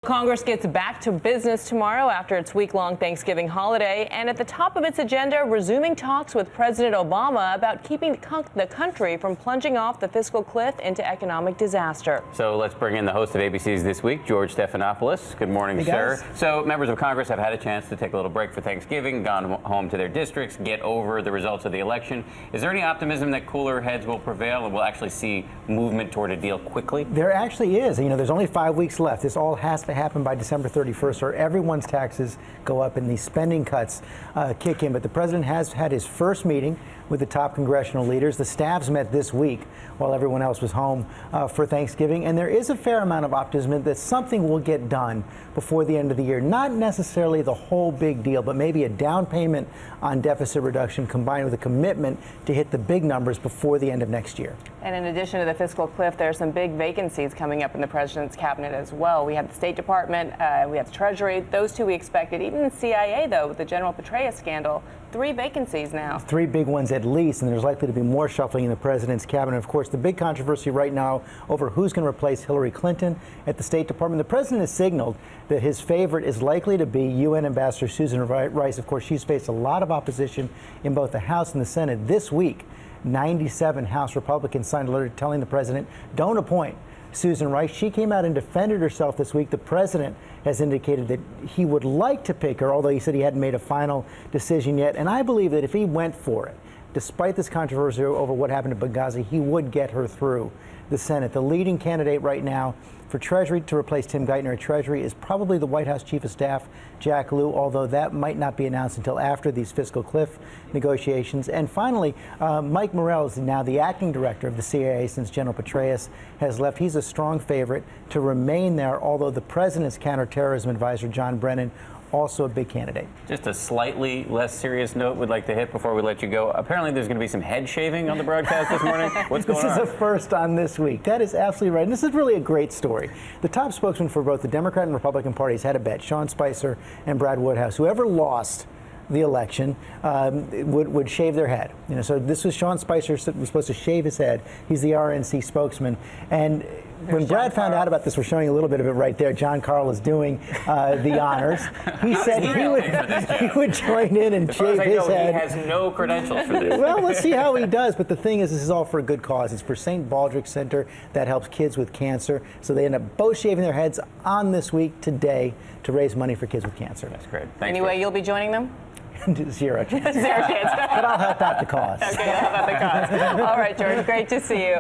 Congress gets back to business tomorrow after its week-long Thanksgiving holiday, and at the top of its agenda, resuming talks with President Obama about keeping the country from plunging off the fiscal cliff into economic disaster. So let's bring in the host of ABC's This Week, George Stephanopoulos. Good morning, sir. So members of Congress have had a chance to take a little break for Thanksgiving, gone home to their districts, get over the results of the election. Is there any optimism that cooler heads will prevail and we'll actually see movement toward a deal quickly? There actually is. You know, there's only 5 weeks left. This all has to happen by December 31st, or everyone's taxes go up and these spending cuts kick in. But the president has had his first meeting with the top congressional leaders. The staffs met this week while everyone else was home for Thanksgiving. And there is a fair amount of optimism that something will get done before the end of the year. Not necessarily the whole big deal, but maybe a down payment on deficit reduction combined with a commitment to hit the big numbers before the end of next year. And in addition to the fiscal cliff, there are some big vacancies coming up in the president's cabinet as well. We have the State Department, we have the Treasury. Those two we expected. Even the CIA, though, with the General Petraeus scandal, 3 vacancies now. 3 big ones at least, and there's likely to be more shuffling in the president's cabinet. Of course, the big controversy right now over who's going to replace Hillary Clinton at the State Department. The president has signaled that his favorite is likely to be UN Ambassador Susan Rice. Of course, she's faced a lot of opposition in both the House and the Senate. This week, 97 House Republicans signed a letter telling the president, don't appoint Susan Rice. She came out and defended herself this week. The president has indicated that he would like to pick her, although he said he hadn't made a final decision yet. And I believe that if he went for it, despite this controversy over what happened to Benghazi, he would get her through the Senate. The leading candidate right now for Treasury to replace Tim Geithner at Treasury is probably the White House Chief of Staff, Jack Lew, although that might not be announced until after these fiscal cliff negotiations. And finally, Mike Morrell is now the acting director of the CIA since General Petraeus has left. He's a strong favorite to remain there, although the president's counterterrorism advisor, John Brennan, also a big candidate. Just a slightly less serious note we'd like to hit before we let you go. Apparently there's going to be some head shaving on the broadcast this morning. What's going on? This is a first on This Week. That is absolutely right. And this is really a great story. The top spokesman for both the Democrat and Republican parties had a bet, Sean Spicer and Brad Woodhouse. Whoever lost the election would shave their head. You know, so this was Sean Spicer was supposed to shave his head. He's the RNC spokesman. And when Brad found out about this, we're showing a little bit of it right there. John Carl is doing the honors. He said he would join in and shave his head. He has no credentials for this. Well, let's see how he does. But the thing is, this is all for a good cause. It's for St. Baldrick's Center that helps kids with cancer. So they end up both shaving their heads on This Week today to raise money for kids with cancer. That's great. Thanks. Anyway, you'll be joining them? Zero chance. 0 chance. But I'll help out the cause. Okay, I'll help out the cause. All right, George, great to see you.